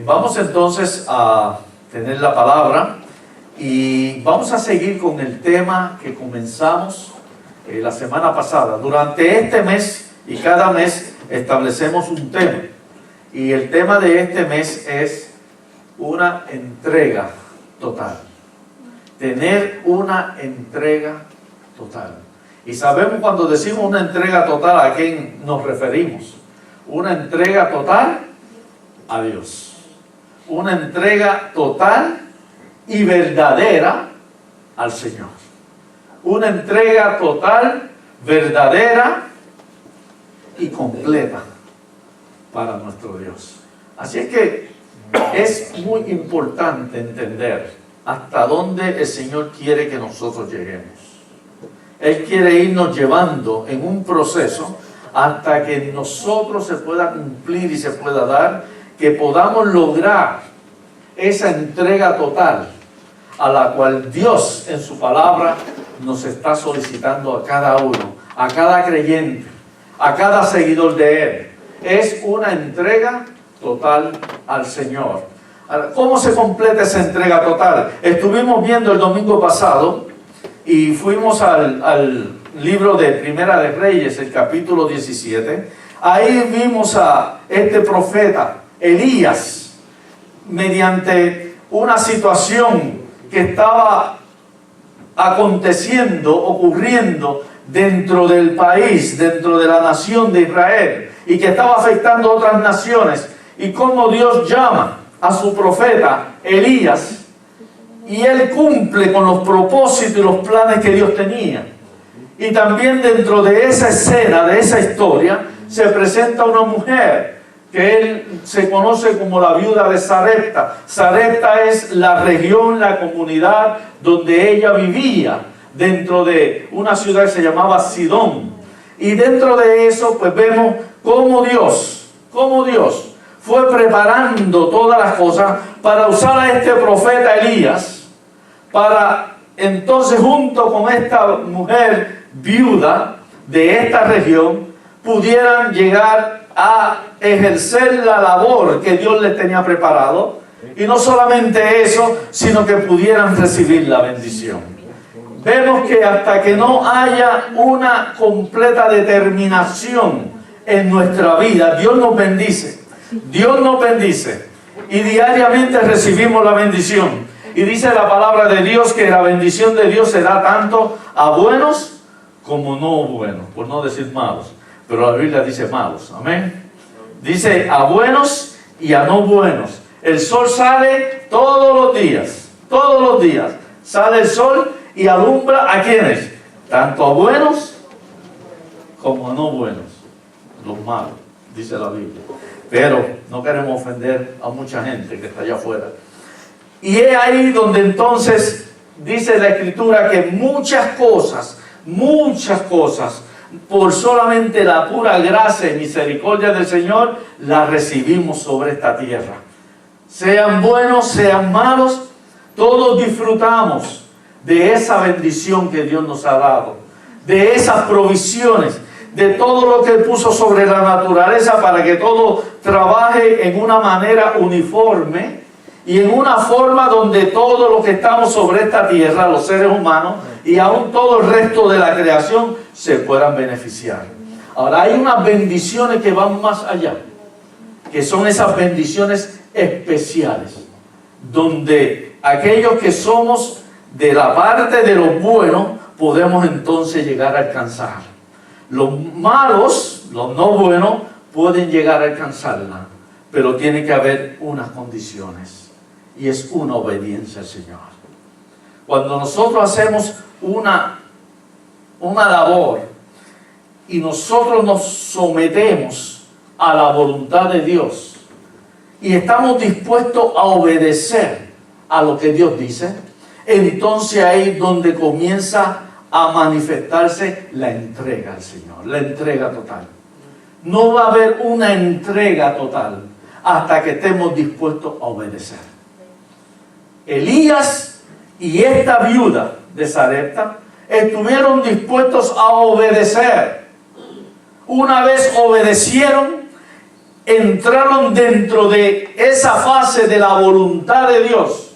Vamos entonces a tener la palabra y vamos a seguir con el tema que comenzamos la semana pasada. Durante este mes y cada mes establecemos un tema, y el tema de este mes es una entrega total. Tener una entrega total. Y sabemos cuando decimos una entrega total a quién nos referimos. Una entrega total a Dios. Una entrega total y verdadera al Señor. Una entrega total, verdadera y completa para nuestro Dios. Así es que es muy importante entender hasta dónde el Señor quiere que nosotros lleguemos. Él quiere irnos llevando en un proceso hasta que nosotros se pueda cumplir y se pueda dar, que podamos lograr esa entrega total a la cual Dios en su palabra nos está solicitando a cada uno, a cada creyente, a cada seguidor de Él. Es una entrega total al Señor. Ahora, ¿cómo se completa esa entrega total? Estuvimos viendo el domingo pasado y fuimos al libro de Primera de Reyes, el capítulo 17. Ahí vimos a este profeta, Elías, mediante una situación que estaba aconteciendo, ocurriendo dentro del país, dentro de la nación de Israel, y que estaba afectando a otras naciones, y cómo Dios llama a su profeta Elías, y él cumple con los propósitos y los planes que Dios tenía. Y también dentro de esa escena, de esa historia, se presenta una mujer que él se conoce como la viuda de Sarepta. Sarepta es la región, la comunidad donde ella vivía, dentro de una ciudad que se llamaba Sidón. Y dentro de eso pues vemos cómo Dios fue preparando todas las cosas para usar a este profeta Elías, para entonces junto con esta mujer viuda de esta región pudieran llegar a ejercer la labor que Dios les tenía preparado, y no solamente eso, sino que pudieran recibir la bendición. Vemos que hasta que no haya una completa determinación en nuestra vida, Dios nos bendice. Dios nos bendice y diariamente recibimos la bendición. Y dice la palabra de Dios que la bendición de Dios se da tanto a buenos como no buenos, por no decir malos. Pero la Biblia dice malos, amén. Dice a buenos y a no buenos. El sol sale todos los días sale el sol y alumbra a quienes, tanto a buenos como a no buenos, los malos, dice la Biblia. Pero no queremos ofender a mucha gente que está allá afuera. Y es ahí donde entonces dice la Escritura que muchas cosas, por solamente la pura gracia y misericordia del Señor, las recibimos sobre esta tierra. Sean buenos, sean malos, todos disfrutamos de esa bendición que Dios nos ha dado, de esas provisiones, de todo lo que Él puso sobre la naturaleza para que todo trabaje en una manera uniforme y en una forma donde todos los que estamos sobre esta tierra, los seres humanos y aún todo el resto de la creación, se puedan beneficiar. Ahora, hay unas bendiciones que van más allá, que son esas bendiciones especiales, donde aquellos que somos de la parte de los buenos podemos entonces llegar a alcanzar. Los malos, los no buenos, pueden llegar a alcanzarla, pero tiene que haber unas condiciones, y es una obediencia al Señor. Cuando nosotros hacemos una labor y nosotros nos sometemos a la voluntad de Dios y estamos dispuestos a obedecer a lo que Dios dice, entonces ahí es donde comienza a manifestarse la entrega al Señor, la entrega total. No va a haber una entrega total hasta que estemos dispuestos a obedecer. Elías y esta viuda de Sarepta estuvieron dispuestos a obedecer. Una vez obedecieron, entraron dentro de esa fase de la voluntad de Dios,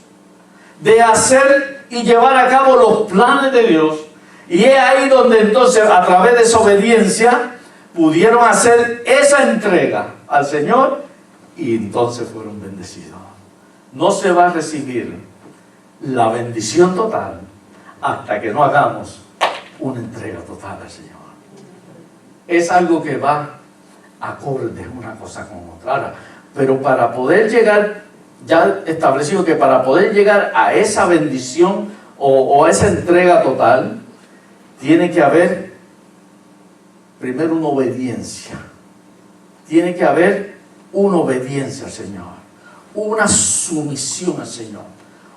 de hacer y llevar a cabo los planes de Dios. Y es ahí donde entonces, a través de esa obediencia, pudieron hacer esa entrega al Señor y entonces fueron bendecidos. No se va a recibir la bendición total hasta que no hagamos una entrega total al Señor. Es algo que va acorde una cosa con otra. Ahora, pero para poder llegar, ya establecido que para poder llegar a esa bendición o a esa entrega total, tiene que haber primero una obediencia. Tiene que haber una obediencia al Señor, una sumisión al Señor,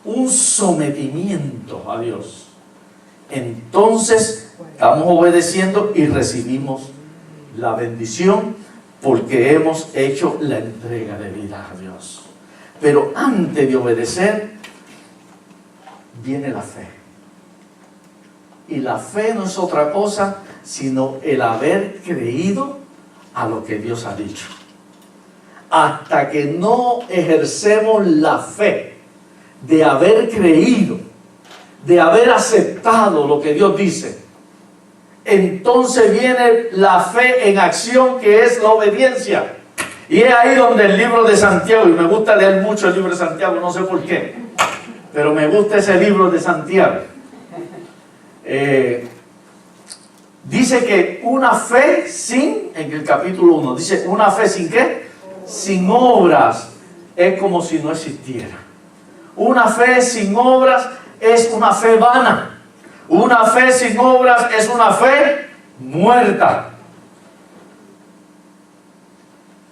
un sometimiento a Dios. Entonces estamos obedeciendo y recibimos la bendición porque hemos hecho la entrega de vida a Dios. Pero antes de obedecer viene la fe. Y la fe no es otra cosa sino el haber creído a lo que Dios ha dicho. Hasta que no ejercemos la fe de haber creído, de haber aceptado lo que Dios dice, entonces viene la fe en acción, que es la obediencia. Y es ahí donde el libro de Santiago, y me gusta leer mucho el libro de Santiago, no sé por qué, pero me gusta ese libro de Santiago. Dice que una fe sin, en el capítulo 1, dice una fe sin ¿qué? Sin obras es como si no existiera. Una fe sin obras es una fe vana. Una fe sin obras es una fe muerta.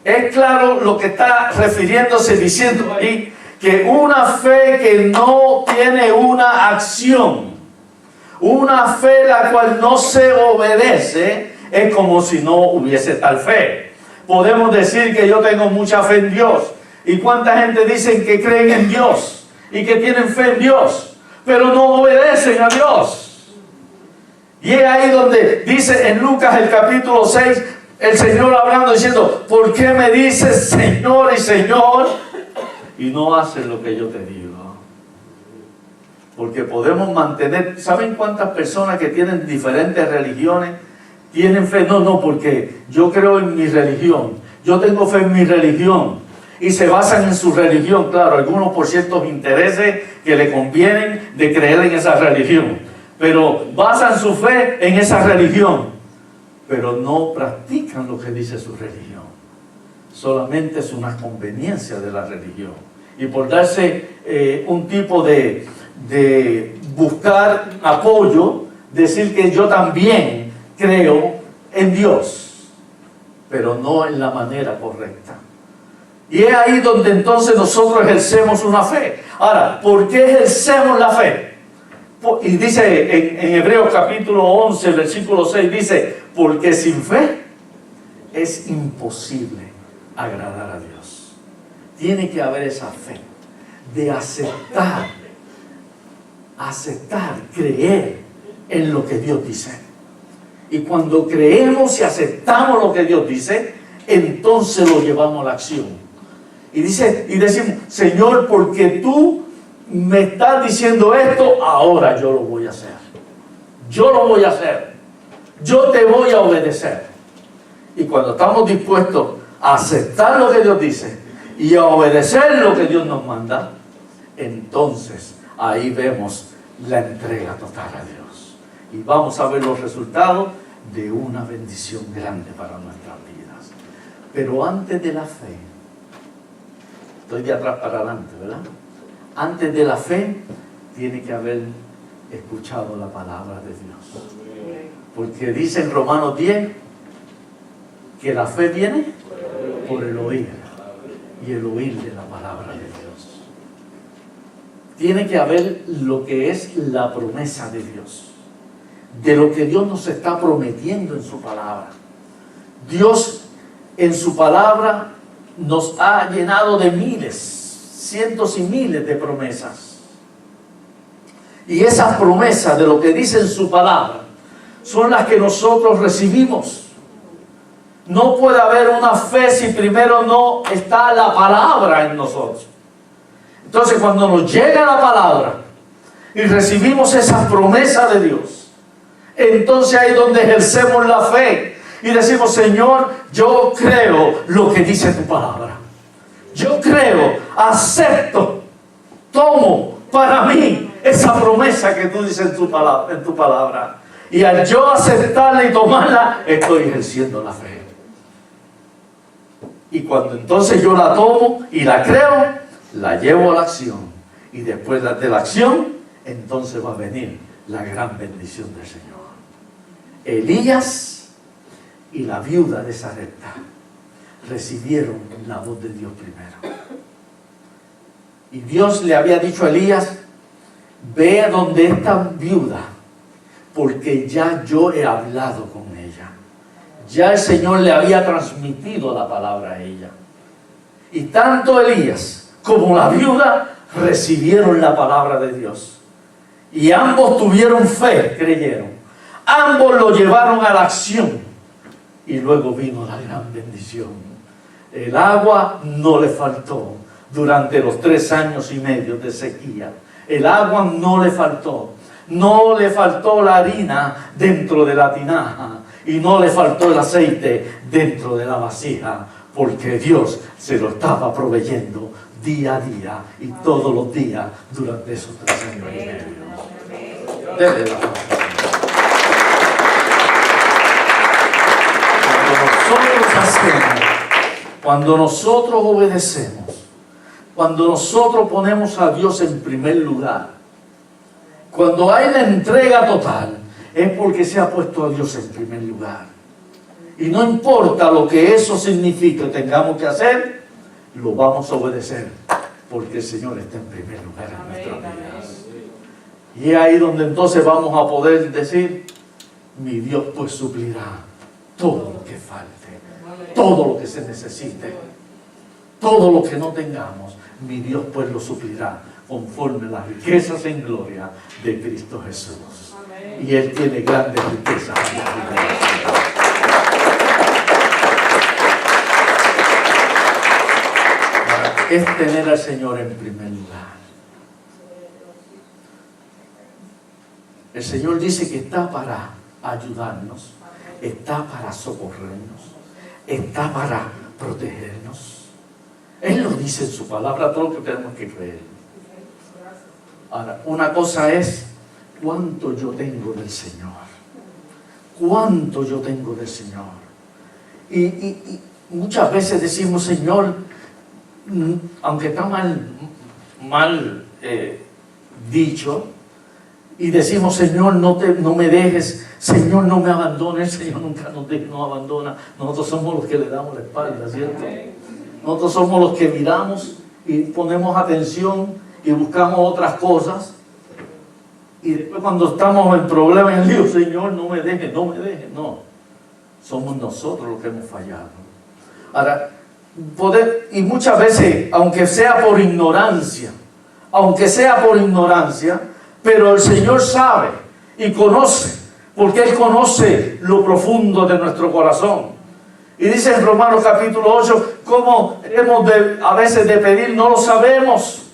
Es claro lo que está refiriéndose, diciendo ahí, que una fe que no tiene una acción, una fe la cual no se obedece, es como si no hubiese tal fe. Podemos decir que yo tengo mucha fe en Dios. ¿Y cuánta gente dicen que creen en Dios y que tienen fe en Dios, pero no obedecen a Dios? Y es ahí donde dice en Lucas el capítulo 6, el Señor hablando diciendo: ¿por qué me dices Señor y Señor y no haces lo que yo te digo? Porque podemos mantener, ¿saben cuántas personas que tienen diferentes religiones tienen fe? No, porque yo creo en mi religión, yo tengo fe en mi religión, y se basan en su religión, claro, algunos por ciertos intereses que le convienen de creer en esa religión, pero basan su fe en esa religión, pero no practican lo que dice su religión. Solamente es una conveniencia de la religión, y por darse un tipo de buscar apoyo, decir que yo también creo en Dios, pero no en la manera correcta. Y es ahí donde entonces nosotros ejercemos una fe. Ahora, ¿por qué ejercemos la fe? Y dice en Hebreos capítulo 11, versículo 6, dice: porque sin fe es imposible agradar a Dios. Tiene que haber esa fe de aceptar, creer en lo que Dios dice. Y cuando creemos y aceptamos lo que Dios dice, entonces lo llevamos a la acción. Y decimos: Señor, porque tú me estás diciendo esto, ahora yo lo voy a hacer. Yo lo voy a hacer. Yo te voy a obedecer. Y cuando estamos dispuestos a aceptar lo que Dios dice y a obedecer lo que Dios nos manda, entonces ahí vemos la entrega total a Dios. Y vamos a ver los resultados de una bendición grande para nuestras vidas. Pero antes de la fe, estoy de atrás para adelante, ¿verdad? Antes de la fe, tiene que haber escuchado la palabra de Dios. Porque dice en Romanos 10 que la fe viene por el oír, y el oír de la palabra de Dios. Tiene que haber lo que es la promesa de Dios, de lo que Dios nos está prometiendo en su palabra. Dios en su palabra nos ha llenado de miles, cientos y miles de promesas. Y esas promesas de lo que dice en su palabra son las que nosotros recibimos. No puede haber una fe si primero no está la palabra en nosotros. Entonces, cuando nos llega la palabra y recibimos esa promesa de Dios, entonces ahí es donde ejercemos la fe y decimos: Señor, yo creo lo que dice tu palabra. Yo creo, acepto, tomo para mí esa promesa que tú dices en tu palabra. Y al yo aceptarla y tomarla, estoy ejerciendo la fe. Y cuando entonces yo la tomo y la creo, la llevo a la acción. Y después de la acción, entonces va a venir la gran bendición del Señor. Elías y la viuda de Sarepta recibieron la voz de Dios primero. Y Dios le había dicho a Elías: ve a donde esta viuda, porque ya yo he hablado con ella. Ya el Señor le había transmitido la palabra a ella. Y tanto Elías como la viuda recibieron la palabra de Dios. Y ambos tuvieron fe, creyeron. Ambos lo llevaron a la acción. Y luego vino la gran bendición. El agua no le faltó durante los 3 años y medio de sequía. El agua no le faltó. No le faltó la harina dentro de la tinaja. Y no le faltó el aceite dentro de la vasija. Porque Dios se lo estaba proveyendo día a día y todos los días durante esos 3 años y medio. Dele la palabra. Cuando nosotros obedecemos, cuando nosotros ponemos a Dios en primer lugar, cuando hay la entrega total, es porque se ha puesto a Dios en primer lugar. Y no importa lo que eso signifique o tengamos que hacer, lo vamos a obedecer, porque el Señor está en primer lugar en nuestras vidas. Y es ahí donde entonces vamos a poder decir: mi Dios pues suplirá todo lo que falte, todo lo que se necesite, todo lo que no tengamos, mi Dios pues lo suplirá conforme a las riquezas en gloria de Cristo Jesús. Y Él tiene grandes riquezas en la vida. Es tener al Señor en primer lugar. El Señor dice que está para ayudarnos, está para socorrernos, está para protegernos. Él lo dice en su palabra, todo lo que tenemos que creer. Ahora, una cosa es cuánto yo tengo del Señor. Cuánto yo tengo del Señor. Y muchas veces decimos: Señor, aunque está mal dicho, y decimos: Señor, no me dejes, Señor, no me abandones. El Señor nunca nos abandona. Nosotros somos los que le damos la espalda, ¿cierto? Nosotros somos los que miramos y ponemos atención y buscamos otras cosas. Y después, cuando estamos en problemas, en lío: Señor, no me dejes, no me dejes. No, somos nosotros los que hemos fallado. Ahora, y muchas veces, aunque sea por ignorancia, pero el Señor sabe y conoce, porque Él conoce lo profundo de nuestro corazón. Y dice en Romanos capítulo 8, cómo hemos a veces de pedir, no lo sabemos.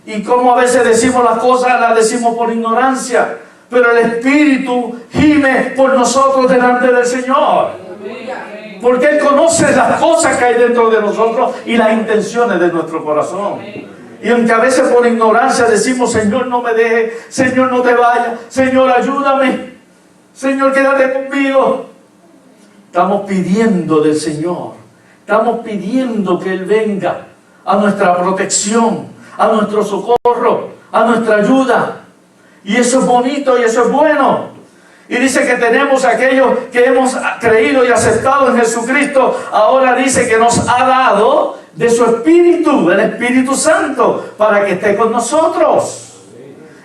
Y cómo a veces decimos las cosas, las decimos por ignorancia. Pero el Espíritu gime por nosotros delante del Señor. Porque Él conoce las cosas que hay dentro de nosotros y las intenciones de nuestro corazón. Y aunque a veces por ignorancia decimos: Señor, no me dejes, Señor, no te vayas, Señor, ayúdame, Señor, quédate conmigo. Estamos pidiendo del Señor, estamos pidiendo que Él venga a nuestra protección, a nuestro socorro, a nuestra ayuda. Y eso es bonito y eso es bueno. Y dice que tenemos aquellos que hemos creído y aceptado en Jesucristo. Ahora dice que nos ha dado de su Espíritu, el Espíritu Santo, para que esté con nosotros.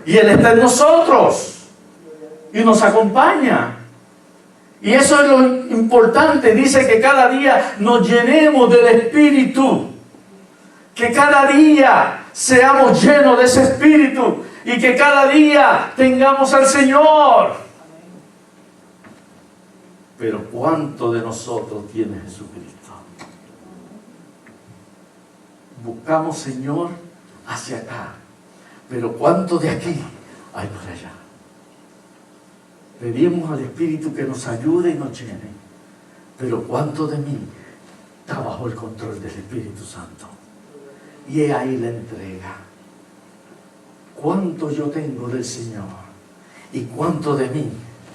Y Él está en nosotros y nos acompaña. Y eso es lo importante. Dice que cada día nos llenemos del Espíritu. Que cada día seamos llenos de ese Espíritu. Y que cada día tengamos al Señor. Pero ¿cuánto de nosotros tiene Jesucristo? Buscamos, Señor, hacia acá. Pero ¿cuánto de aquí hay por allá? Pedimos al Espíritu que nos ayude y nos llene. Pero ¿cuánto de mí está bajo el control del Espíritu Santo? Y es ahí la entrega. ¿Cuánto yo tengo del Señor? ¿Y cuánto de mí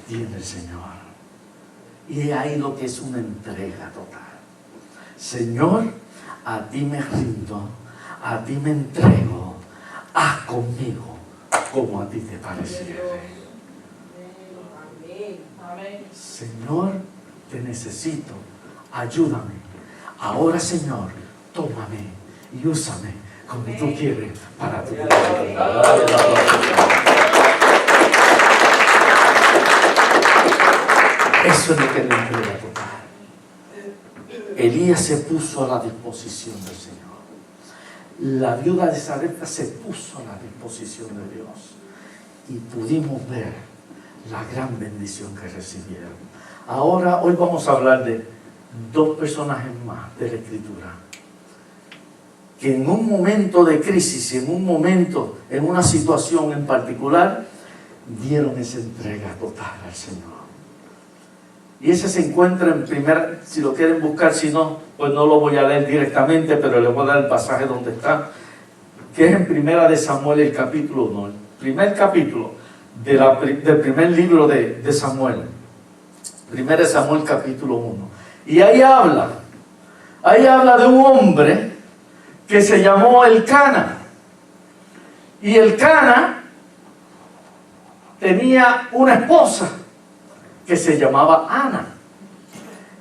tiene el Señor? Y es ahí lo que es una entrega total. Señor, a ti me rindo, a ti me entrego, haz conmigo como a ti te pareciere. Señor, te necesito, ayúdame. Ahora, Señor, tómame y úsame como tú quieres para tu gloria. Eso es lo que es la entrega total. Elías se puso a la disposición del Señor. La viuda de Sarepta se puso a la disposición de Dios. Y pudimos ver la gran bendición que recibieron. Ahora, hoy vamos a hablar de dos personajes más de la Escritura, que en un momento de crisis, en un momento, en una situación en particular, dieron esa entrega total al Señor. Y ese se encuentra en primera, si lo quieren buscar, si no, pues no lo voy a leer directamente, pero les voy a dar el pasaje donde está, que es en primera de Samuel, el capítulo 1, el primer capítulo del primer libro de Samuel. Primera de Samuel, capítulo 1. Y ahí habla de un hombre que se llamó Elcana. Y Elcana tenía una esposa que se llamaba Ana.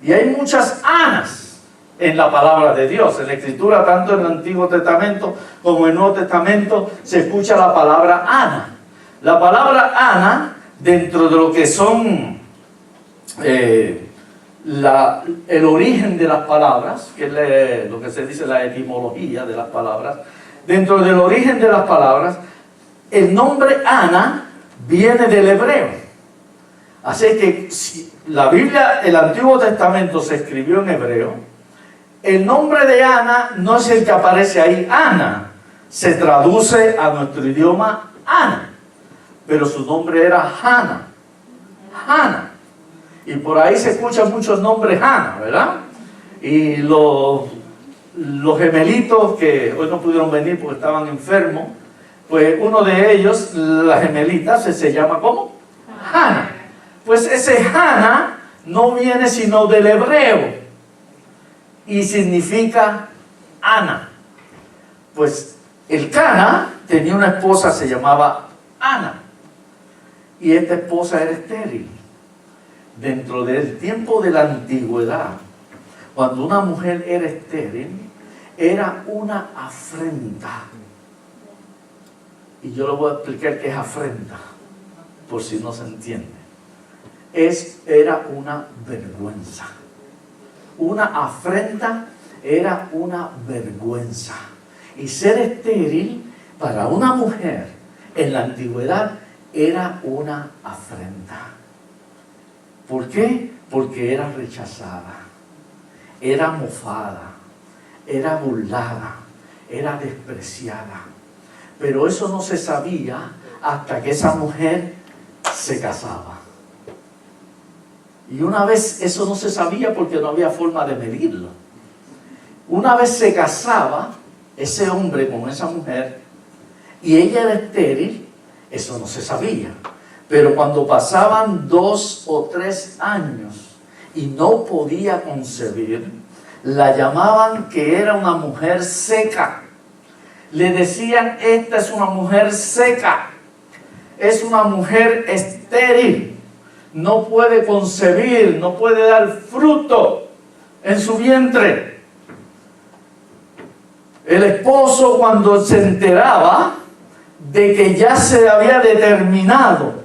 Y hay muchas Anas en la palabra de Dios. En la Escritura, tanto en el Antiguo Testamento como en el Nuevo Testamento, se escucha la palabra Ana. La palabra Ana, dentro de lo que son el origen de las palabras, que es lo que se dice la etimología de las palabras, dentro del origen de las palabras, el nombre Ana viene del hebreo. Así que si la Biblia, el Antiguo Testamento se escribió en hebreo, el nombre de Ana no es el que aparece ahí, Ana, se traduce a nuestro idioma Ana, pero su nombre era Hannah. Hannah. Y por ahí se escuchan muchos nombres Hannah, ¿verdad? Y los gemelitos que hoy no pudieron venir porque estaban enfermos, pues uno de ellos, la gemelita, se llama ¿cómo? Hannah. Pues ese Hannah no viene sino del hebreo y significa Ana. Pues Elcana tenía una esposa, se llamaba Ana, y esta esposa era estéril. Dentro del tiempo de la antigüedad, cuando una mujer era estéril, era una afrenta. Y yo le voy a explicar qué es afrenta, por si no se entiende. Era una vergüenza. Una afrenta era una vergüenza. Y ser estéril para una mujer en la antigüedad era una afrenta. ¿Por qué? Porque era rechazada, era mofada, era burlada, era despreciada. Pero eso no se sabía hasta que esa mujer se casaba. Y una vez eso no se sabía porque no había forma de medirlo. Una vez se casaba ese hombre con esa mujer y ella era estéril, eso no se sabía. Pero cuando pasaban 2 o 3 años y no podía concebir, la llamaban que era una mujer seca. Le decían, esta es una mujer seca, es una mujer estéril, no puede concebir, no puede dar fruto en su vientre. El esposo, cuando se enteraba de que ya se había determinado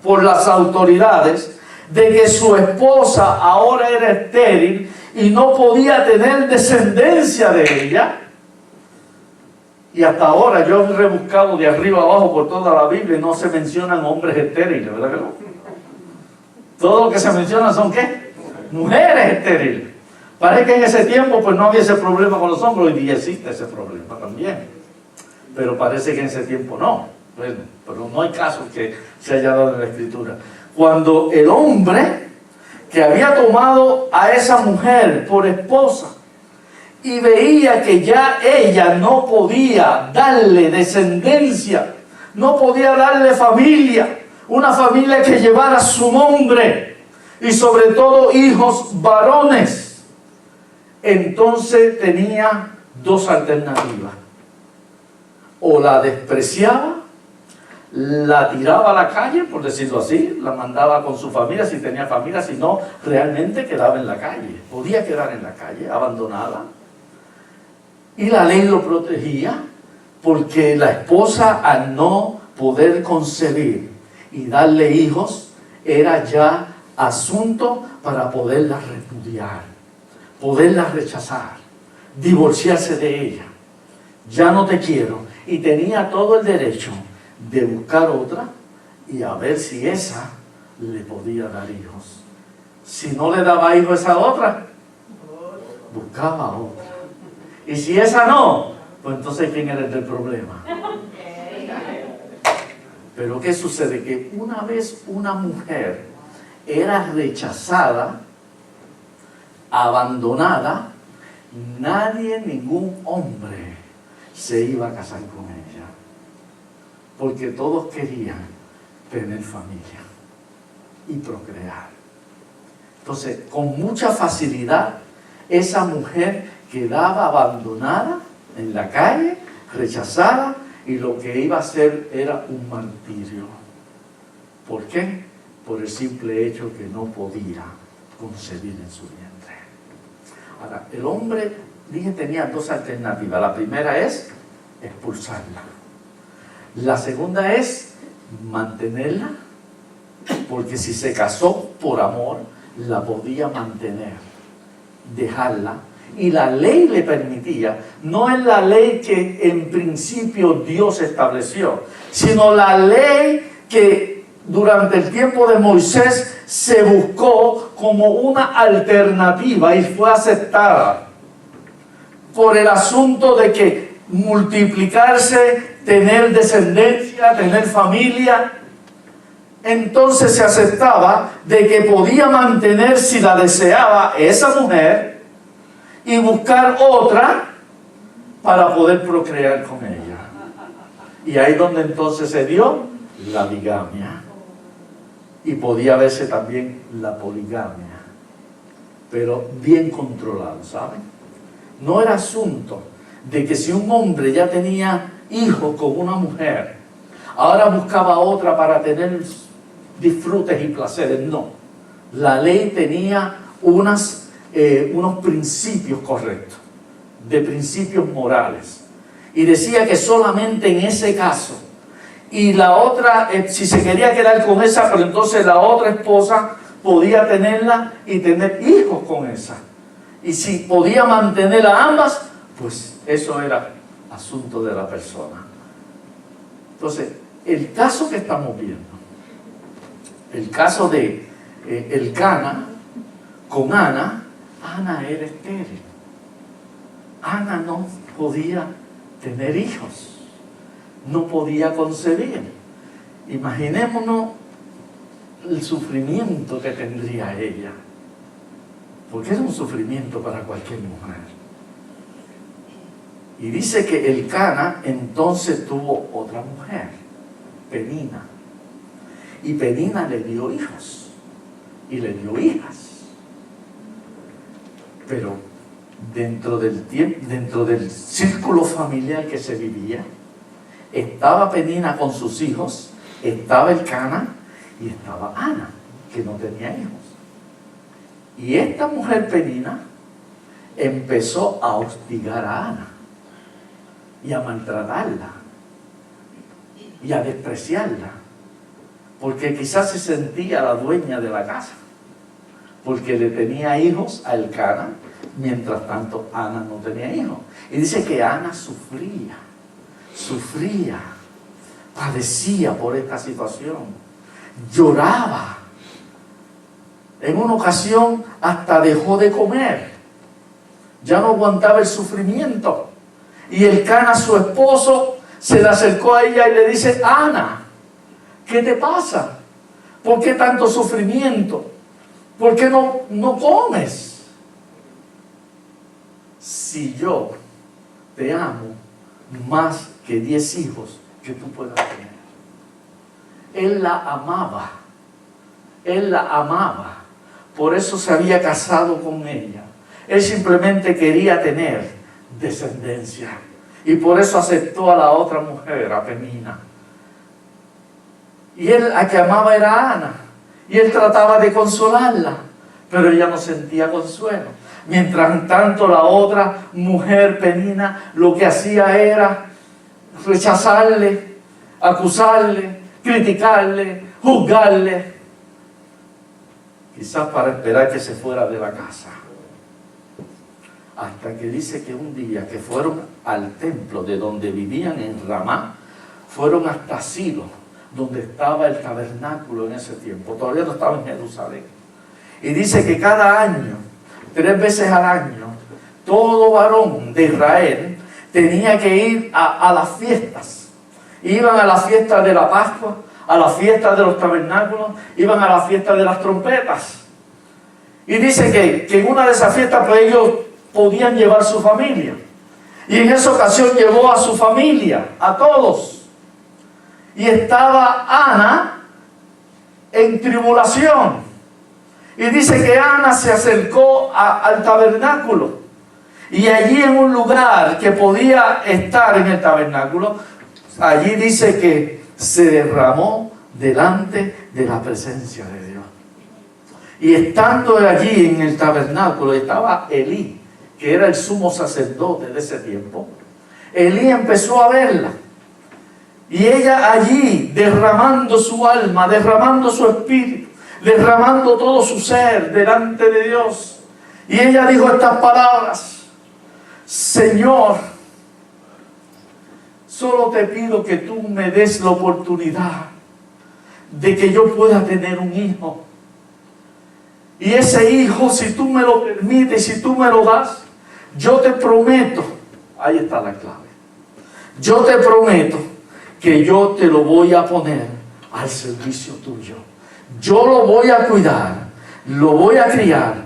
por las autoridades de que su esposa ahora era estéril y no podía tener descendencia de ella, y hasta ahora yo he rebuscado de arriba abajo por toda la Biblia y no se mencionan hombres estériles, ¿verdad que no? Todo lo que se menciona son ¿qué? mujeres estériles. Parece que en ese tiempo pues no había ese problema con los hombres, hoy día existe ese problema también. Pero parece que en ese tiempo no. Bueno, pero no hay caso que se haya dado en la Escritura. Cuando el hombre que había tomado a esa mujer por esposa y veía que ya ella no podía darle descendencia, no podía darle familia, una familia que llevara su nombre y sobre todo hijos varones, entonces tenía dos alternativas: o la despreciaba, la tiraba a la calle, por decirlo así, la mandaba con su familia si tenía familia, si no, realmente quedaba en la calle, podía quedar en la calle, abandonada. Y la ley lo protegía, porque la esposa, al no poder concebir y darle hijos, era ya asunto para poderla repudiar, poderla rechazar, divorciarse de ella. Ya no te quiero. Y tenía todo el derecho de buscar otra y a ver si esa le podía dar hijos. Si no le daba hijos a esa otra, buscaba otra. Y si esa no, pues entonces ¿quién era el del problema? Pero ¿qué sucede? Que una vez una mujer era rechazada, abandonada, nadie, ningún hombre se iba a casar con ella, porque todos querían tener familia y procrear. Entonces, con mucha facilidad, esa mujer quedaba abandonada en la calle, rechazada, y lo que iba a hacer era un martirio. ¿Por qué? Por el simple hecho que no podía concebir en su vientre. Ahora, el hombre, dije, tenía dos alternativas. La primera es expulsarla. La segunda es mantenerla, porque si se casó por amor, la podía mantener, dejarla. Y la ley le permitía, no es la ley que en principio Dios estableció, sino la ley que durante el tiempo de Moisés se buscó como una alternativa y fue aceptada por el asunto de que multiplicarse, tener descendencia, tener familia. Entonces se aceptaba de que podía mantener, si la deseaba, esa mujer y buscar otra para poder procrear con ella. Y ahí donde entonces se dio la bigamia. Y podía verse también la poligamia, pero bien controlado, ¿saben? No era asunto de que si un hombre ya tenía hijos con una mujer, ahora buscaba otra para tener disfrutes y placeres. No. La ley tenía unos principios correctos, de principios morales. Y decía que solamente en ese caso, y la otra, si se quería quedar con esa, pero entonces la otra esposa podía tenerla y tener hijos con esa. Y si podía mantener a ambas, pues eso era asunto de la persona. Entonces, el caso que estamos viendo, el caso de Elcana con Ana, Ana era estéril. Ana no podía tener hijos, no podía concebir. Imaginémonos el sufrimiento que tendría ella, porque era un sufrimiento para cualquier mujer. Y dice que Elcana entonces tuvo otra mujer, Penina, y Penina le dio hijos y le dio hijas. Pero dentro del círculo familiar que se vivía, estaba Penina con sus hijos, estaba Elcana y estaba Ana, que no tenía hijos. Y esta mujer Penina empezó a hostigar a Ana y a maltratarla y a despreciarla, porque quizás se sentía la dueña de la casa, porque le tenía hijos a Elcana, mientras tanto Ana no tenía hijos. Y dice que Ana sufría, padecía por esta situación, lloraba. En una ocasión hasta dejó de comer. Ya no aguantaba el sufrimiento. Y Elcana, su esposo, se le acercó a ella y le dice: Ana, ¿qué te pasa? ¿Por qué tanto sufrimiento? ¿Por qué no comes? Si yo te amo más que 10 hijos que tú puedas tener. Él la amaba. Él la amaba. Por eso se había casado con ella. Él simplemente quería tener descendencia. Y por eso aceptó a la otra mujer, a Penina. Y él, a que amaba, era Ana. Y él trataba de consolarla, pero ella no sentía consuelo. Mientras tanto, la otra mujer, Penina, lo que hacía era rechazarle, acusarle, criticarle, juzgarle, quizás para esperar que se fuera de la casa. Hasta que dice que un día que fueron al templo de donde vivían en Ramá, fueron hasta Silo, donde estaba el tabernáculo en ese tiempo. Todavía no estaba en Jerusalén. Y dice que cada año, 3 veces al año, todo varón de Israel tenía que ir a las fiestas. Iban a la fiesta de la Pascua, a la fiesta de los tabernáculos, iban a la fiesta de las trompetas. Y dice que en una de esas fiestas pues ellos podían llevar su familia. Y en esa ocasión llevó a su familia, a todos. Y estaba Ana en tribulación. Y dice que Ana se acercó al tabernáculo. Y allí, en un lugar que podía estar en el tabernáculo, allí dice que se derramó delante de la presencia de Dios. Y estando allí en el tabernáculo estaba Elí, que era el sumo sacerdote de ese tiempo. Elí empezó a verla. Y ella allí, derramando su alma, derramando su espíritu, derramando todo su ser delante de Dios. Y ella dijo estas palabras: Señor, solo te pido que tú me des la oportunidad de que yo pueda tener un hijo. Y ese hijo, si tú me lo permites, si tú me lo das, yo te prometo, ahí está la clave, yo te prometo que yo te lo voy a poner al servicio tuyo. Yo lo voy a cuidar, lo voy a criar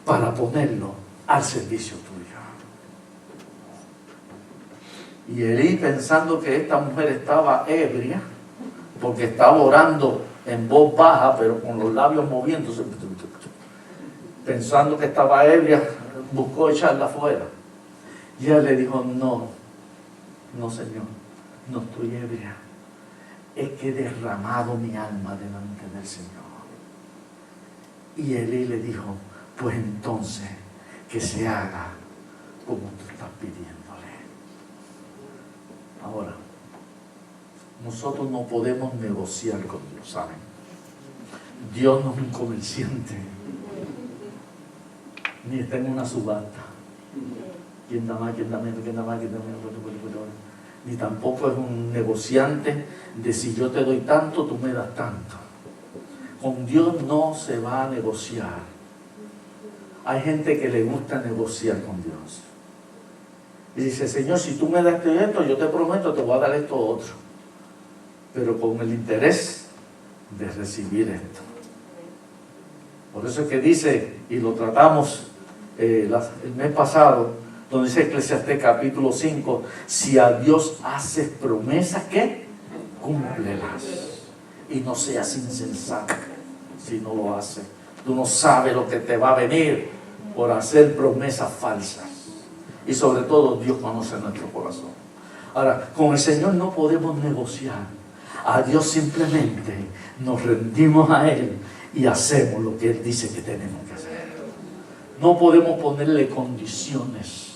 para ponerlo al servicio tuyo. Y Elí, pensando que esta mujer estaba ebria, porque estaba orando en voz baja, pero con los labios moviéndose, pensando que estaba ebria, buscó echarla fuera. Y ella le dijo: no, Señor, no estoy ebria, es que he derramado mi alma delante del Señor. Y Elí le dijo: pues entonces que se haga como tú estás pidiéndole. Ahora, nosotros no podemos negociar con Dios, ¿saben? Dios no es un comerciante, ni está en una subasta. ¿Quién da más? ¿Quién da menos? ¿Quién da más? ¿Quién da menos? Ni tampoco es un negociante de si yo te doy tanto, tú me das tanto. Con Dios no se va a negociar. Hay gente que le gusta negociar con Dios. Y dice: Señor, si tú me das esto, yo te prometo, te voy a dar esto otro. Pero con el interés de recibir esto. Por eso es que dice, y lo tratamos el mes pasado, donde dice Eclesiastés capítulo 5, si a Dios haces promesas, ¿qué? Cúmplelas. Y no seas insensato si no lo haces. Tú no sabes lo que te va a venir por hacer promesas falsas. Y sobre todo, Dios conoce nuestro corazón. Ahora, con el Señor no podemos negociar. A Dios simplemente nos rendimos a Él y hacemos lo que Él dice que tenemos que hacer. No podemos ponerle condiciones,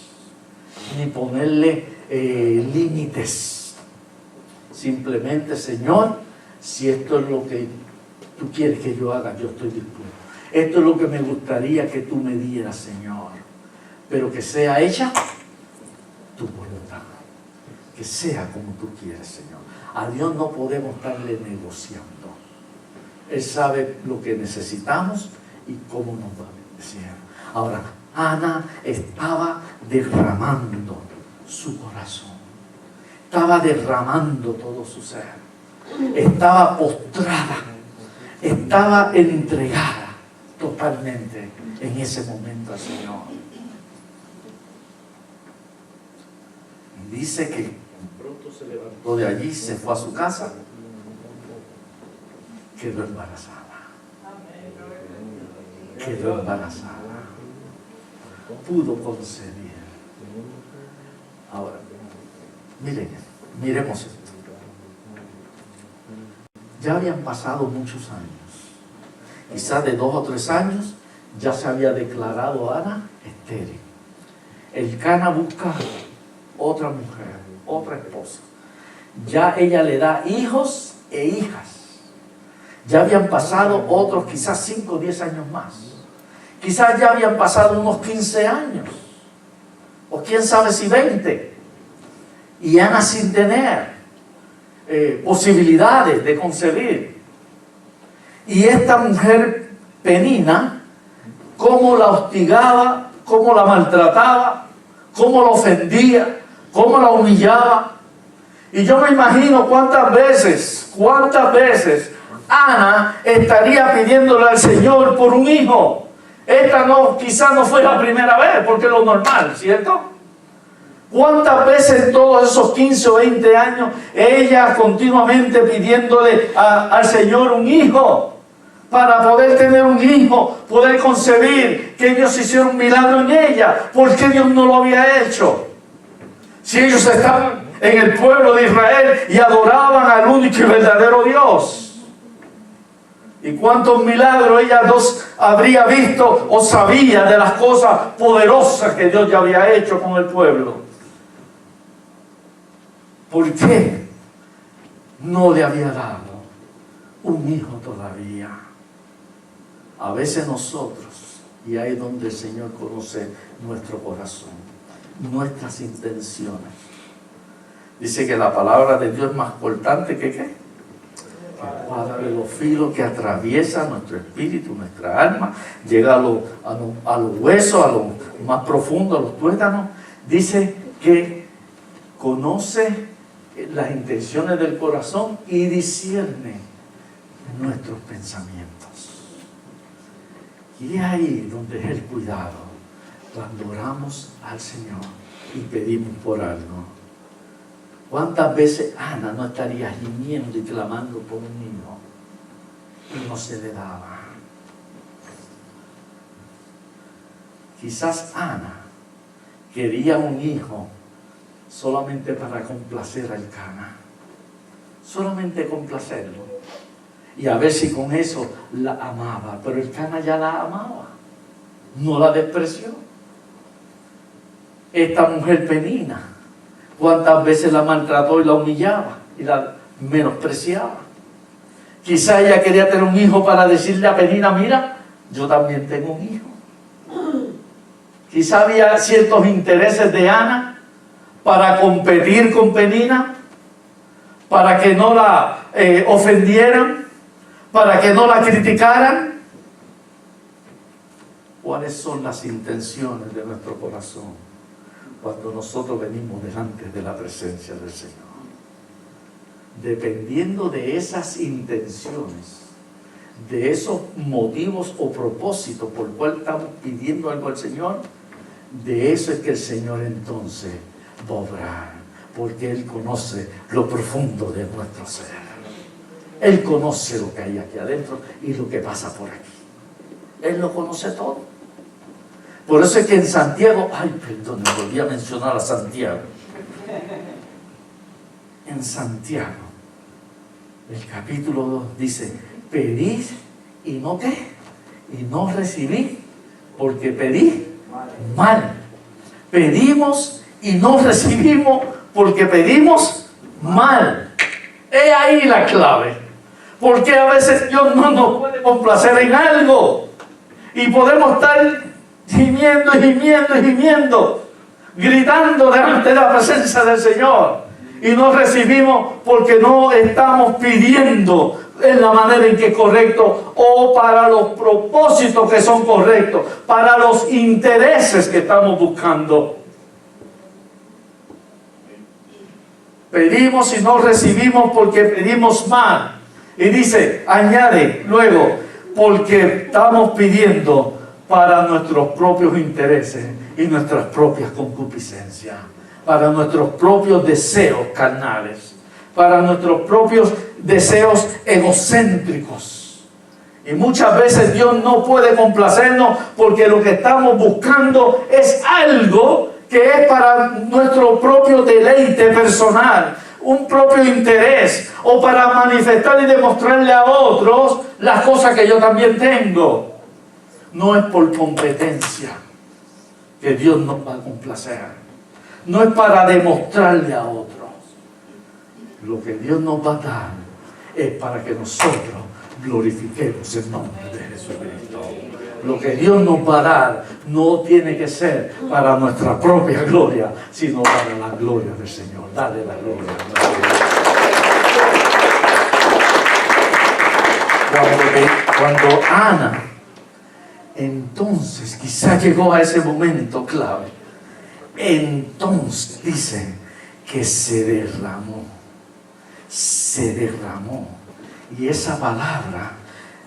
ni ponerle límites. Simplemente: Señor, si esto es lo que tú quieres que yo haga, yo estoy dispuesto. Esto es lo que me gustaría que tú me dieras, Señor. Pero que sea hecha tu voluntad. Que sea como tú quieres, Señor. A Dios no podemos estarle negociando. Él sabe lo que necesitamos y cómo nos va a bendecir. Ahora, Ana estaba derramando su corazón, estaba derramando todo su ser, estaba postrada, estaba entregada totalmente en ese momento al Señor. Y dice que pronto se levantó de allí, se fue a su casa, quedó embarazada. Quedó embarazada. Pudo concebir. Ahora, miremos esto. Ya habían pasado muchos años. Quizás de 2 o 3 años ya se había declarado Ana estéril. Elcana busca otra mujer, otra esposa. Ya ella le da hijos e hijas. Ya habían pasado otros quizás 5 o 10 años más. Quizás ya habían pasado unos 15 años. O quién sabe si 20. Y Ana sin tener posibilidades de concebir. Y esta mujer Penina, cómo la hostigaba, cómo la maltrataba, cómo la ofendía, cómo la humillaba. Y yo me imagino cuántas veces Ana estaría pidiéndole al Señor por un hijo. Esta quizás no fue la primera vez, porque es lo normal, ¿cierto? ¿Cuántas veces en todos esos 15 o 20 años ella continuamente pidiéndole al Señor un hijo? Para poder tener un hijo, poder concebir, que Dios hiciera un milagro en ella. ¿Por qué Dios no lo había hecho? Si ellos estaban en el pueblo de Israel y adoraban al único y verdadero Dios. ¿Y cuántos milagros ella dos habría visto o sabía de las cosas poderosas que Dios ya había hecho con el pueblo? ¿Por qué no le había dado un hijo todavía? A veces nosotros, y ahí es donde el Señor conoce nuestro corazón, nuestras intenciones. Dice que la palabra de Dios es más cortante que ¿qué? Que espada de los filos, que atraviesa nuestro espíritu, nuestra alma, llega a los huesos, a lo más profundo, a los tuétanos. Dice que conoce las intenciones del corazón y discierne nuestros pensamientos. Y ahí donde es el cuidado, cuando oramos al Señor y pedimos por algo. ¿Cuántas veces Ana no estaría gimiendo y clamando por un niño y no se le daba? Quizás Ana quería un hijo solamente para complacer a Elcana, solamente complacerlo. Y a ver si con eso la amaba. Pero Elcana ya la amaba, no la despreció. Esta mujer Penina, ¿cuántas veces la maltrató y la humillaba y la menospreciaba? Quizá ella quería tener un hijo para decirle a Penina, mira, yo también tengo un hijo. Quizá había ciertos intereses de Ana para competir con Penina, para que no la ofendieran, para que no la criticaran. ¿Cuáles son las intenciones de nuestro corazón cuando nosotros venimos delante de la presencia del Señor? Dependiendo de esas intenciones, de esos motivos o propósitos por el cual estamos pidiendo algo al Señor, de eso es que el Señor entonces va a obrar, porque Él conoce lo profundo de nuestro ser. Él conoce lo que hay aquí adentro y lo que pasa por aquí. Él lo conoce todo. Por eso es que en Santiago, perdón, me volví a mencionar a Santiago. En Santiago, el capítulo 2 dice, pedid y no ¿qué? Y no recibid, porque pedid mal. Pedimos y no recibimos porque pedimos mal. He ahí la clave. Porque a veces Dios no nos puede complacer en algo. Y podemos estar gimiendo, gritando delante de la presencia del Señor. Y no recibimos porque no estamos pidiendo en la manera en que es correcto o para los propósitos que son correctos, para los intereses que estamos buscando. Pedimos y no recibimos porque pedimos mal. Y dice, añade luego, porque estamos pidiendo para nuestros propios intereses y nuestras propias concupiscencias, para nuestros propios deseos carnales, para nuestros propios deseos egocéntricos. Y muchas veces Dios no puede complacernos porque lo que estamos buscando es algo que es para nuestro propio deleite personal, un propio interés, o para manifestar y demostrarle a otros las cosas que yo también tengo. No es por competencia que Dios nos va a complacer. No es para demostrarle a otros. Lo que Dios nos va a dar es para que nosotros glorifiquemos el nombre de Jesucristo. Lo que Dios nos va a dar no tiene que ser para nuestra propia gloria, sino para la gloria del Señor. Dale la gloria. Cuando Ana, entonces, quizá llegó a ese momento clave, entonces dice que se derramó. Se derramó. Y esa palabra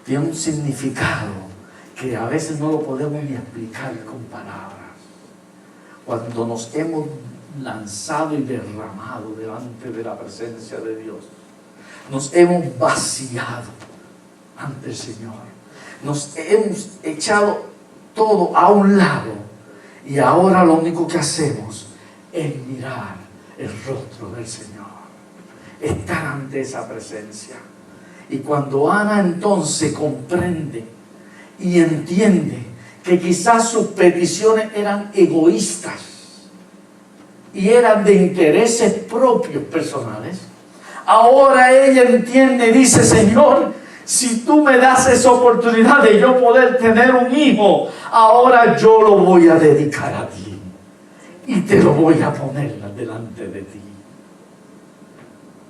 tiene un significado que a veces no lo podemos ni explicar con palabras. Cuando nos hemos lanzado y derramado delante de la presencia de Dios, nos hemos vaciado ante el Señor, nos hemos echado todo a un lado y ahora lo único que hacemos es mirar el rostro del Señor, estar ante esa presencia. Y cuando Ana entonces comprende y entiende que quizás sus peticiones eran egoístas y eran de intereses propios personales, ahora ella entiende y dice, Señor, si tú me das esa oportunidad de yo poder tener un hijo, ahora yo lo voy a dedicar a ti y te lo voy a poner delante de ti.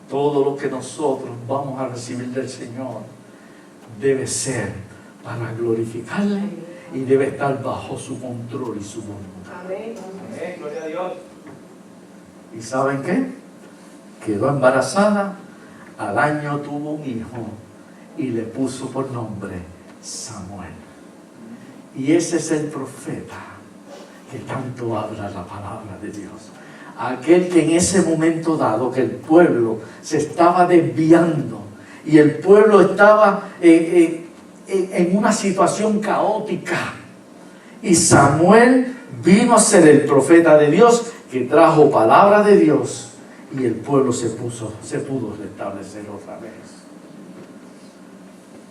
Todo lo que nosotros vamos a recibir del Señor debe ser para glorificarle y debe estar bajo su control y su voluntad. Amén. Amén. Gloria a Dios. ¿Y saben qué? Quedó embarazada, al año tuvo un hijo y le puso por nombre Samuel. Y ese es el profeta que tanto habla la palabra de Dios. Aquel que en ese momento dado que el pueblo se estaba desviando y el pueblo estaba en una situación caótica, y Samuel vino a ser el profeta de Dios que trajo palabra de Dios y el pueblo se pudo restablecer otra vez.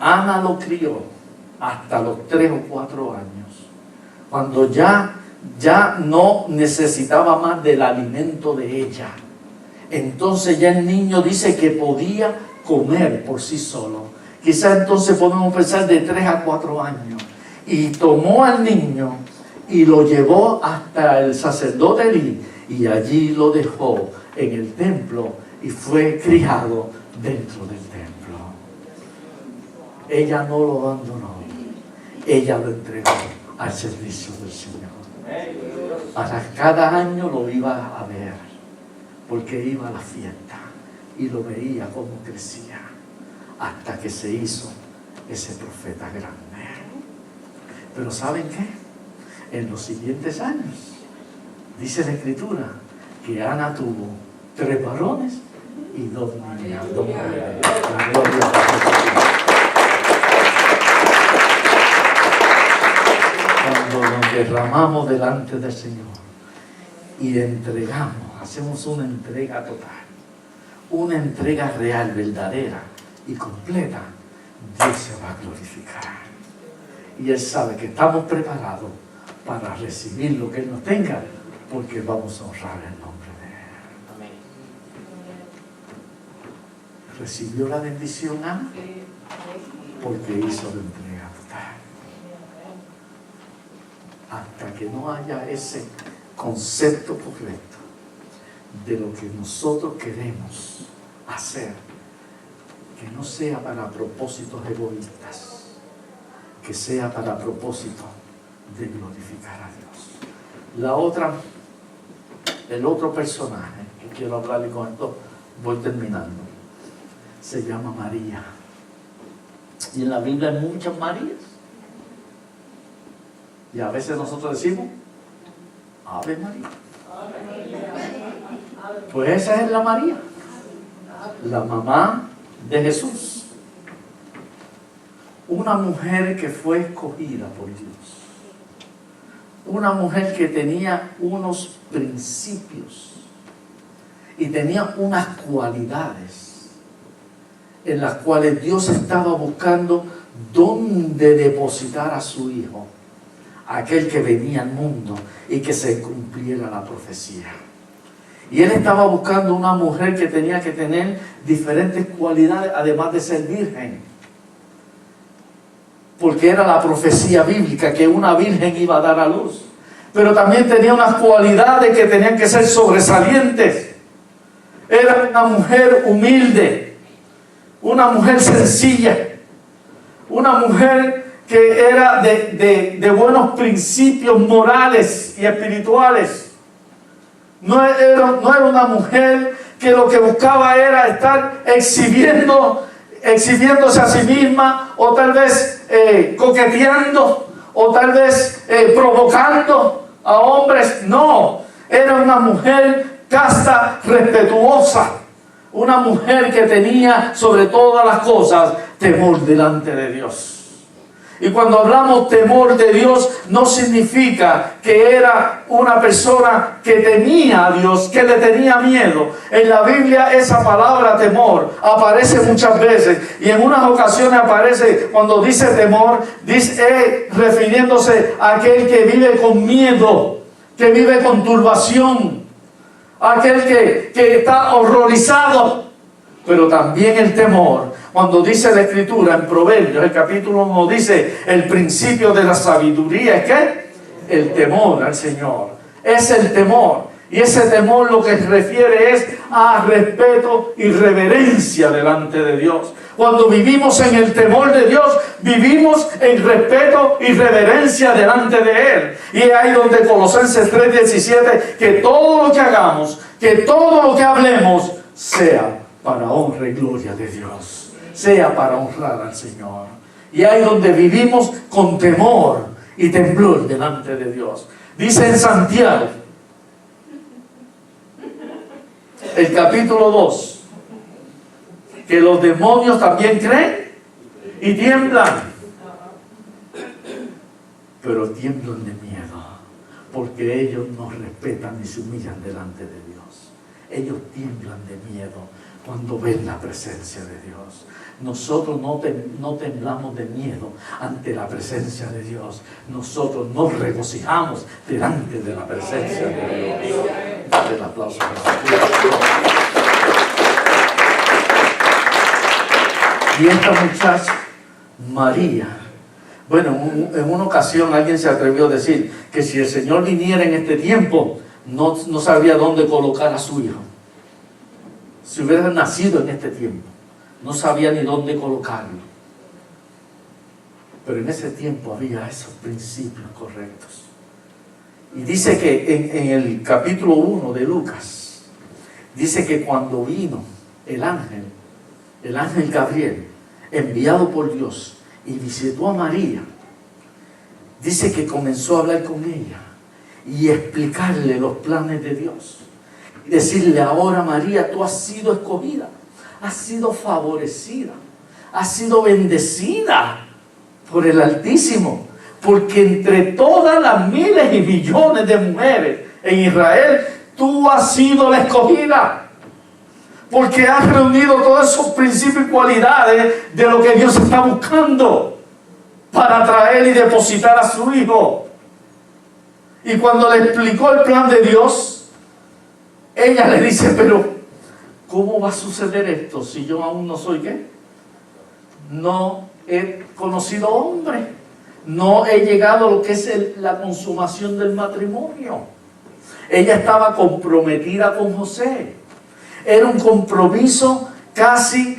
Ana lo crió hasta los 3 o 4 años, cuando ya no necesitaba más del alimento de ella. Entonces ya el niño dice que podía comer por sí solo. Quizás entonces podemos pensar de 3 a 4 años. Y tomó al niño y lo llevó hasta el sacerdote Elí y allí lo dejó en el templo y fue criado dentro del templo. Ella no lo abandonó, ella lo entregó al servicio del Señor. Para cada año lo iba a ver, porque iba a la fiesta y lo veía cómo crecía, hasta que se hizo ese profeta grande. Pero ¿saben qué? En los siguientes años, dice la Escritura, que Ana tuvo 3 varones y 2 niñas, 2 mujeres. La gloria a Dios. Cuando nos derramamos delante del Señor y entregamos, hacemos una entrega total, una entrega real, verdadera y completa, Dios se va a glorificar. Y Él sabe que estamos preparados para recibir lo que Él nos tenga, porque vamos a honrar el nombre de Él. Amén. ¿Recibió la bendición Ana? Porque hizo la entrega total. Hasta que no haya ese concepto correcto de lo que nosotros queremos hacer que no sea para propósitos egoístas, que sea para propósito de glorificar a Dios. El otro personaje que quiero hablarle, con esto voy terminando, se llama María. Y en la Biblia hay muchas Marías. Y a veces nosotros decimos, Ave María. Pues esa es la María, la mamá de Jesús. Una mujer que fue escogida por Dios. Una mujer que tenía unos principios y tenía unas cualidades en las cuales Dios estaba buscando dónde depositar a su hijo, aquel que venía al mundo y que se cumpliera la profecía. Y él estaba buscando una mujer que tenía que tener diferentes cualidades, además de ser virgen, porque era la profecía bíblica que una virgen iba a dar a luz. Pero también tenía unas cualidades que tenían que ser sobresalientes. Era una mujer humilde, una mujer sencilla, una mujer que era de buenos principios morales y espirituales. No era una mujer que lo que buscaba era estar exhibiéndose a sí misma, o tal vez coqueteando, o tal vez provocando a hombres. No, era una mujer casta, respetuosa, una mujer que tenía sobre todas las cosas temor delante de Dios. Y cuando hablamos temor de Dios, no significa que era una persona que temía a Dios, que le tenía miedo. En la Biblia esa palabra temor aparece muchas veces, y en unas ocasiones aparece, cuando dice temor, dice refiriéndose a aquel que vive con miedo, que vive con turbación, aquel que está horrorizado. Pero también el temor, cuando dice la Escritura en Proverbios, el capítulo 1, dice el principio de la sabiduría, ¿es qué? El temor al Señor. Es el temor. Y ese temor lo que se refiere es a respeto y reverencia delante de Dios. Cuando vivimos en el temor de Dios, vivimos en respeto y reverencia delante de Él. Y es ahí donde Colosenses 3:17, que todo lo que hagamos, que todo lo que hablemos, sea para honra y gloria de Dios, sea para honrar al Señor. Y ahí donde vivimos con temor y temblor delante de Dios. Dice en Santiago, el capítulo 2, que los demonios también creen y tiemblan, pero tiemblan de miedo, porque ellos no respetan ni se humillan delante de Dios. Ellos tiemblan de miedo cuando ven la presencia de Dios. Nosotros no temblamos de miedo ante la presencia de Dios. Nosotros nos regocijamos delante de la presencia de Dios. Dale el aplauso a Jesús. Y esta muchacha, María, bueno, en una ocasión alguien se atrevió a decir que si el Señor viniera en este tiempo, no sabría dónde colocar a su hijo. Si hubiera nacido en este tiempo, no sabía ni dónde colocarlo. Pero en ese tiempo había esos principios correctos. Y dice que en el capítulo 1 de Lucas, dice que cuando vino el ángel Gabriel, enviado por Dios, y visitó a María, dice que comenzó a hablar con ella y explicarle los planes de Dios. Y decirle: ahora, María, tú has sido escogida, has sido favorecida, has sido bendecida por el Altísimo, porque entre todas las miles y millones de mujeres en Israel, tú has sido la escogida, porque has reunido todos esos principios y cualidades de lo que Dios está buscando para traer y depositar a su hijo. Y cuando le explicó el plan de Dios, ella le dice: pero ¿cómo va a suceder esto si yo aún no soy qué? No he conocido hombre, no he llegado a lo que es la consumación del matrimonio. Ella estaba comprometida con José. Era un compromiso casi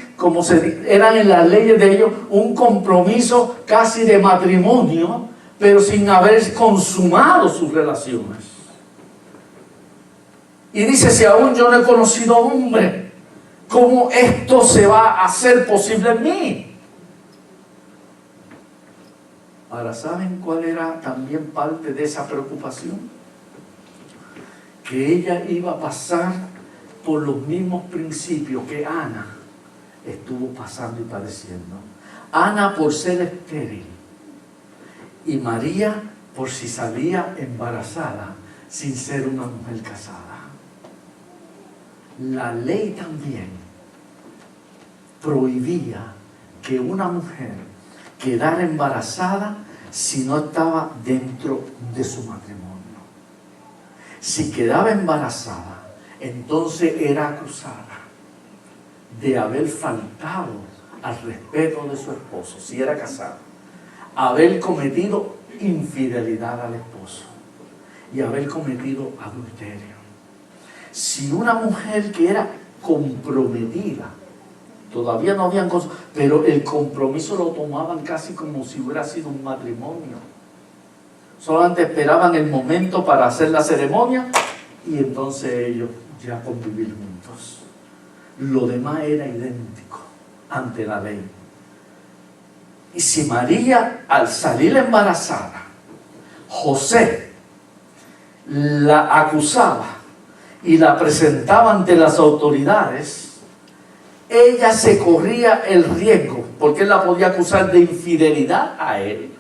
eran en las leyes de ellos, un compromiso casi de matrimonio, pero sin haber consumado sus relaciones. Y dice, si aún yo no he conocido hombre, ¿cómo esto se va a hacer posible en mí? Ahora, ¿saben cuál era también parte de esa preocupación? Que ella iba a pasar por los mismos principios que Ana estuvo pasando y padeciendo. Ana por ser estéril y María por si salía embarazada sin ser una mujer casada. La ley también prohibía que una mujer quedara embarazada si no estaba dentro de su matrimonio. Si quedaba embarazada, entonces era acusada de haber faltado al respeto de su esposo, si era casada, haber cometido infidelidad al esposo y haber cometido adulterio. Si una mujer que era comprometida, todavía no habían cosas, pero el compromiso lo tomaban casi como si hubiera sido un matrimonio. Solamente esperaban el momento para hacer la ceremonia y entonces ellos ya convivir juntos. Lo demás era idéntico ante la ley. Y si María, al salir embarazada, José la acusaba y la presentaba ante las autoridades, ella se corría el riesgo, porque él la podía acusar de infidelidad a él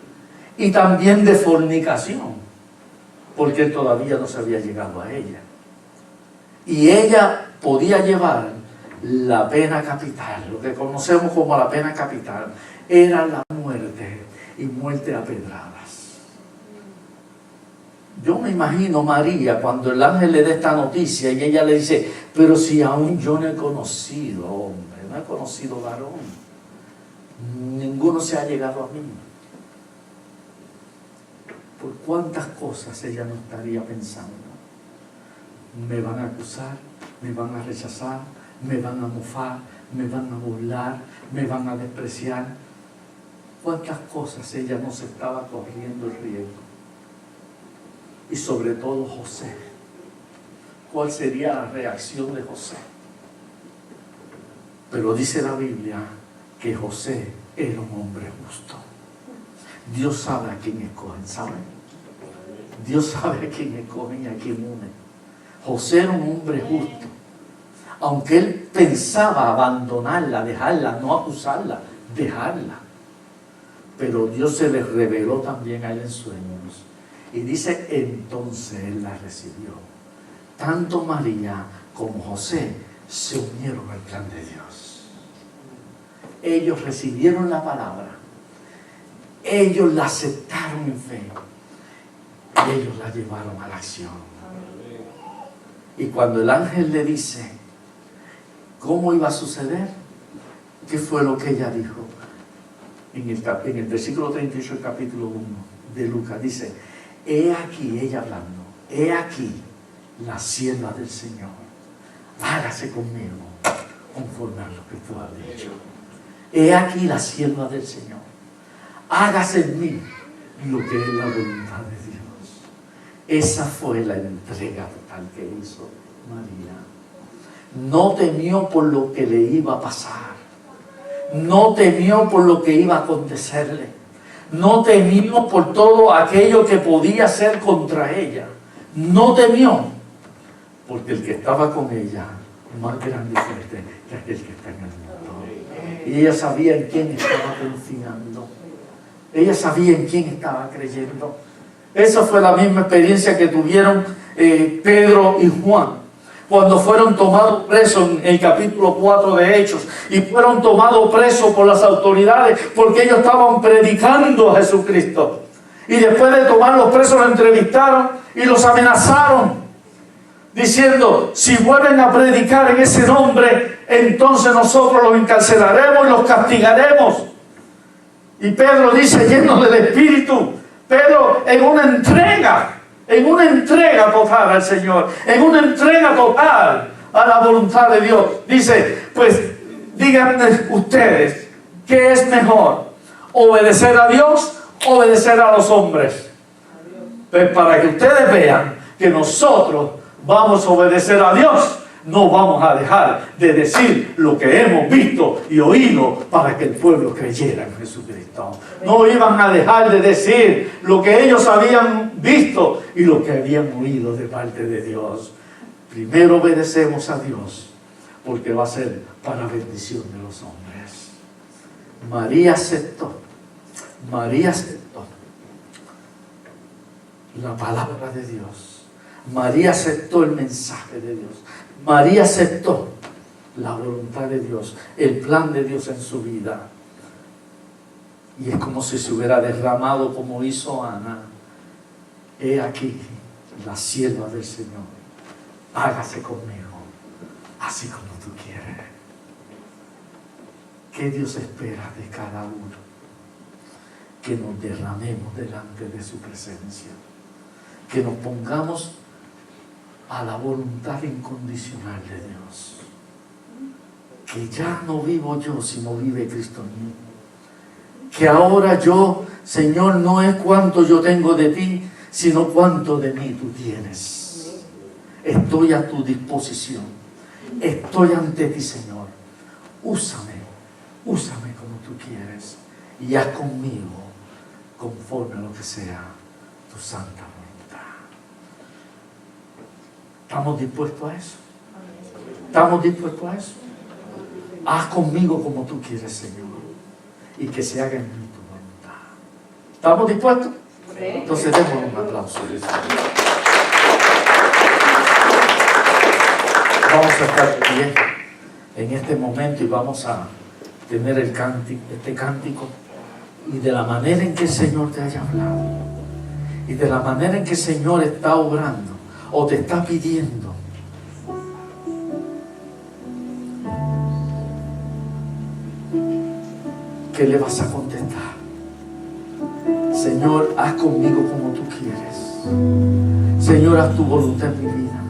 y también de fornicación, porque él todavía no se había llegado a ella. Y ella podía llevar la pena capital, lo que conocemos como la pena capital, era la muerte, y muerte a pedradas. Yo me imagino María cuando el ángel le da esta noticia y ella le dice, pero si aún yo no he conocido hombre, no he conocido varón, ninguno se ha llegado a mí. ¿Por cuántas cosas ella no estaría pensando? Me van a acusar, me van a rechazar, me van a mofar, me van a burlar, me van a despreciar. ¿Cuántas cosas ella no se estaba corriendo el riesgo? Y sobre todo José. ¿Cuál sería la reacción de José? Pero dice la Biblia que José era un hombre justo. Dios sabe a quién escogen, ¿saben? Dios sabe a quién escogen y a quién une. José era un hombre justo. Aunque él pensaba abandonarla, dejarla, no acusarla, dejarla. Pero Dios se le reveló también a él en sueños. Y dice, entonces él la recibió. Tanto María como José se unieron al plan de Dios. Ellos recibieron la palabra. Ellos la aceptaron en fe. Ellos la llevaron a la acción. Y cuando el ángel le dice cómo iba a suceder, ¿qué fue lo que ella dijo? En el versículo 38 del capítulo 1 de Lucas dice, he aquí, ella hablando, he aquí la sierva del Señor, hágase conmigo conforme a lo que tú has dicho. He aquí la sierva del Señor, hágase en mí lo que es la voluntad de Dios. Esa fue la entrega total que hizo María. No temió por lo que le iba a pasar, no temió por lo que iba a acontecerle. No temió por todo aquello que podía ser contra ella. No temió, porque el que estaba con ella, más grande y fuerte que aquel que está en el mundo. Y ella sabía en quién estaba confiando. Ella sabía en quién estaba creyendo. Esa fue la misma experiencia que tuvieron Pedro y Juan, cuando fueron tomados presos en el capítulo 4 de Hechos, y fueron tomados presos por las autoridades porque ellos estaban predicando a Jesucristo. Y después de tomarlos presos, los entrevistaron y los amenazaron, diciendo, si vuelven a predicar en ese nombre, entonces nosotros los encarcelaremos y los castigaremos. Y Pedro dice, lleno del Espíritu, Pedro en una entrega total al Señor, en una entrega total a la voluntad de Dios, dice, pues díganme ustedes, ¿qué es mejor? ¿Obedecer a Dios o obedecer a los hombres? Pues para que ustedes vean que nosotros vamos a obedecer a Dios, no vamos a dejar de decir lo que hemos visto y oído para que el pueblo creyera en Jesucristo. No iban a dejar de decir lo que ellos habían visto y lo que habían oído de parte de Dios. Primero obedecemos a Dios, porque va a ser para bendición de los hombres. María aceptó la palabra de Dios. María aceptó el mensaje de Dios. María aceptó la voluntad de Dios, el plan de Dios en su vida. Y es como si se hubiera derramado como hizo Ana. He aquí la sierva del Señor. Hágase conmigo así como tú quieres. ¿Qué Dios espera de cada uno? Que nos derramemos delante de su presencia. Que nos pongamos a la voluntad incondicional de Dios. Que ya no vivo yo, sino vive Cristo en mí. Que ahora yo, Señor, no es cuánto yo tengo de ti, sino cuánto de mí tú tienes. Estoy a tu disposición. Estoy ante ti, Señor. Úsame como tú quieres. Y haz conmigo conforme a lo que sea tu santa voluntad. ¿Estamos dispuestos a eso? ¿Estamos dispuestos a eso? Haz conmigo como tú quieres, Señor, y que se haga en mí tu voluntad. ¿Estamos dispuestos? Sí. Entonces démosle un aplauso. Vamos a estar de pie en este momento y vamos a tener este cántico, y de la manera en que el Señor te haya hablado y de la manera en que el Señor está obrando o te está pidiendo, ¿qué le vas a contestar? Señor, haz conmigo como tú quieres. Señor, haz tu voluntad en mi vida.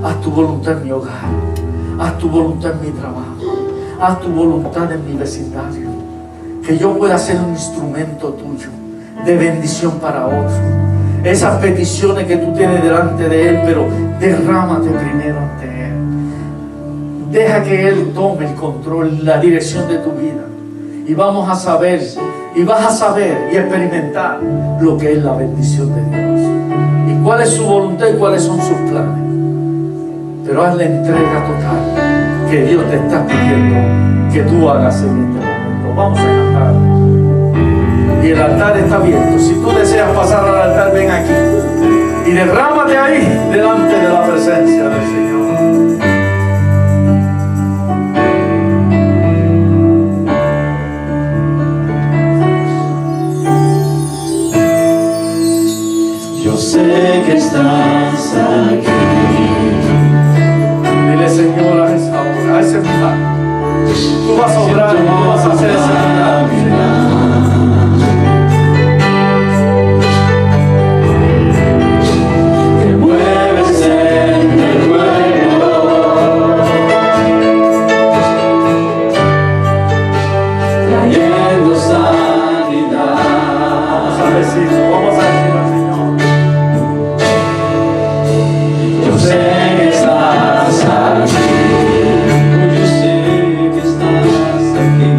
Haz tu voluntad en mi hogar. Haz tu voluntad en mi trabajo. Haz tu voluntad en mi vecindario. Que yo pueda ser un instrumento tuyo de bendición para otros. Esas peticiones que tú tienes delante de Él, pero derrámate primero ante Él. Deja que Él tome el control, la dirección de tu vida. Y vamos a saber, y vas a saber y experimentar lo que es la bendición de Dios. Y cuál es su voluntad y cuáles son sus planes. Pero haz la entrega total que Dios te está pidiendo que tú hagas en este momento. Vamos a cantar. Y el altar está abierto. Si tú deseas pasar al altar, ven aquí y derrámate ahí delante de la presencia del Señor. Yo sé que estás aquí. Dile, Señor, a esa hora, a ese lugar. Tú vas a obrar, tú vas a hacer esa vida. Te mueves en el vuelo, trayendo sanidad. Vamos a decirlo al Señor. Yo sé que estás aquí. Yo sé que estás aquí.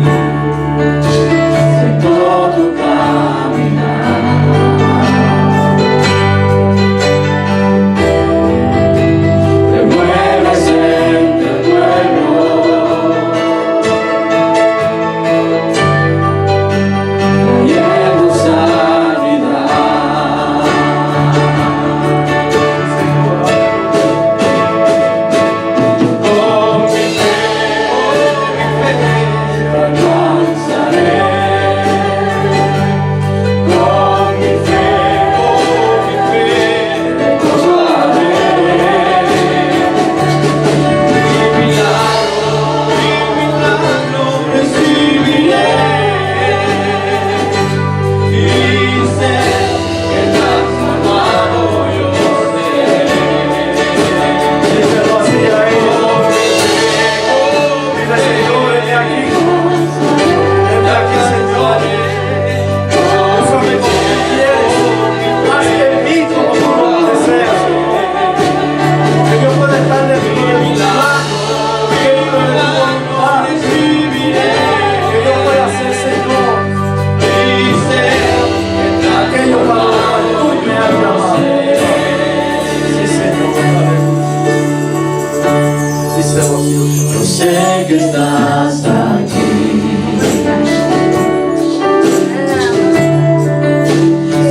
que estás aquí.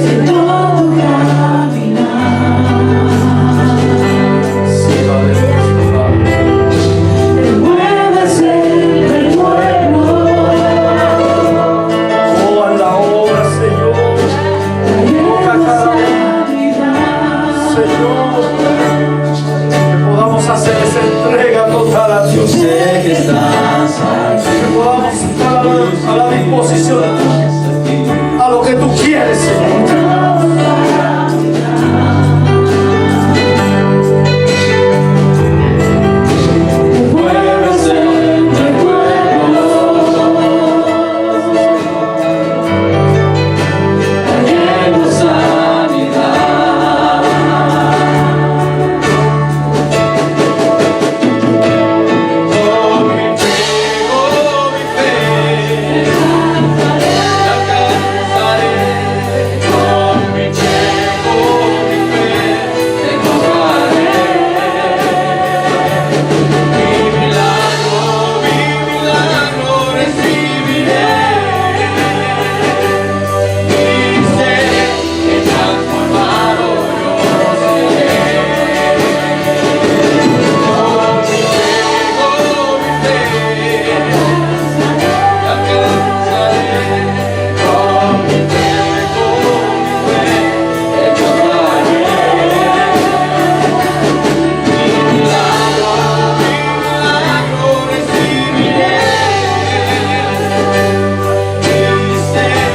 Siento tu caminar. Sí, aleluya. Te mueves en el pueblo. Oh, a la obra, Señor. Señor, que podamos hacer esa entrega total a Yo Dios. sé que estás aquí. Que podamos estar a la disposición a lo que tú quieres, Señor. Mueves en el pueblo, trayendo sanidad. Con mi fe, alcanzaré. Con mi fe, te encontraré. Mi milagro recibiré. Mi ser que transformado yo seré. Con mi fe, alcanzaré. Con mi fe, encontraré. Mi milagro recibiré. Mi ser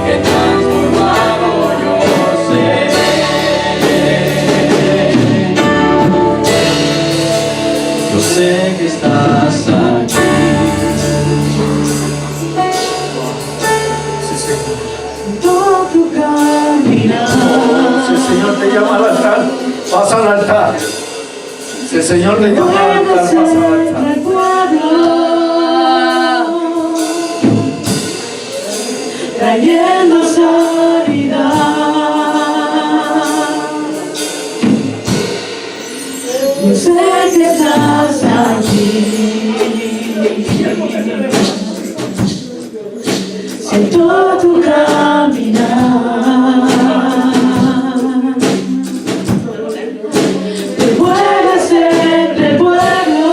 que transformado yo seré. Yo sé que estás aquí. Sí, Señor. Todo tu caminar. Si el Señor te llama al altar, pasa al altar. Si el Señor te llama al altar, pasa al altar. El pueblo, trayendo sanidad. Yo sé que estás aquí. Siento tu caminar. Te mueves entre el pueblo,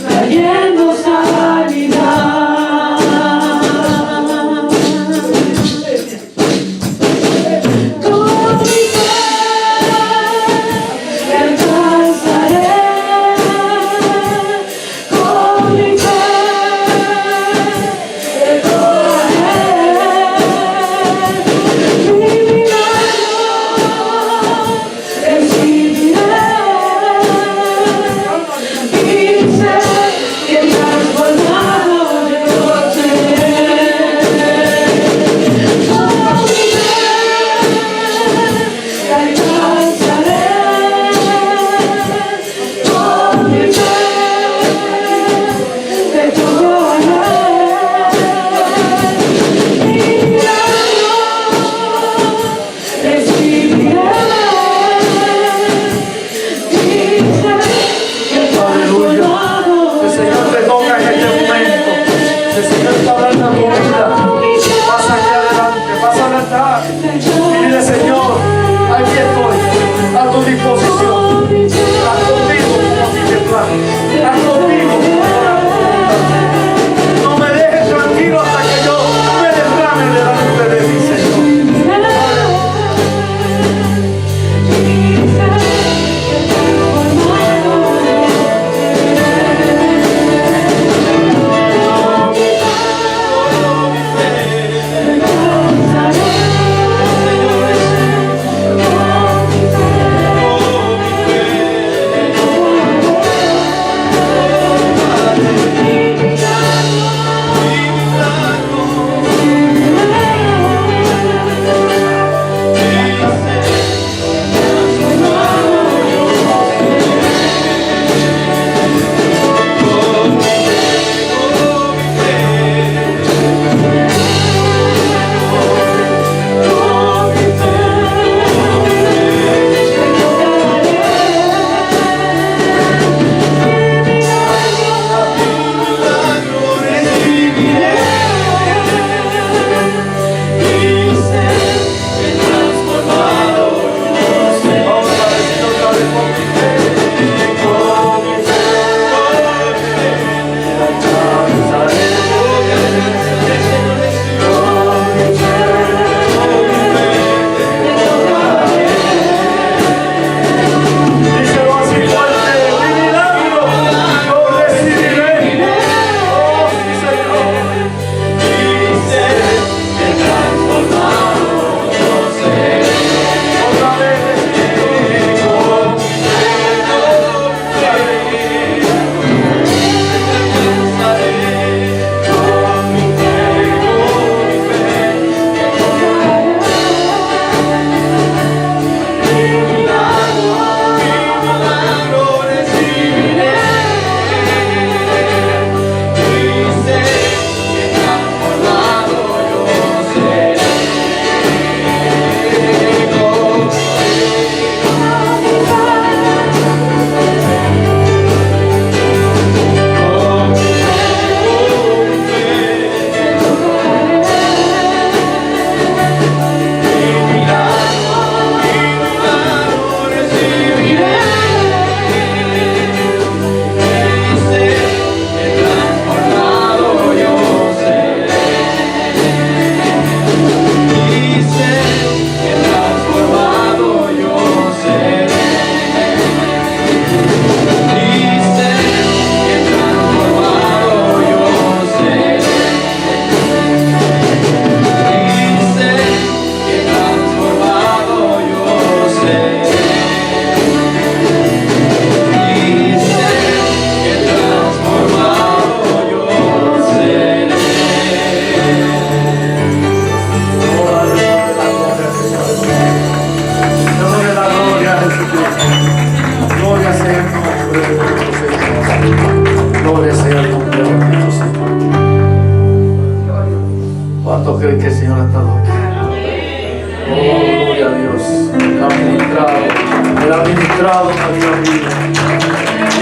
trayendo sanidad. Con mi fe alcanzaré. Con mi fe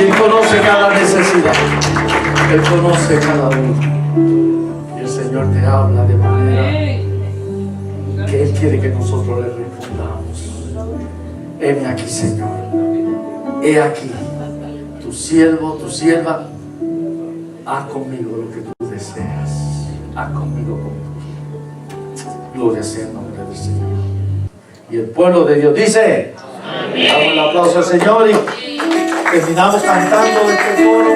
Él conoce cada necesidad. Él conoce cada uno. Y el Señor te habla de manera que Él quiere que nosotros le respondamos. Heme aquí, Señor. He aquí, tu siervo, tu sierva, haz conmigo lo que tú deseas. Haz conmigo como tú. Gloria sea el nombre del Señor. Y el pueblo de Dios dice: amén. Damos el aplauso al Señor y terminamos cantando este coro.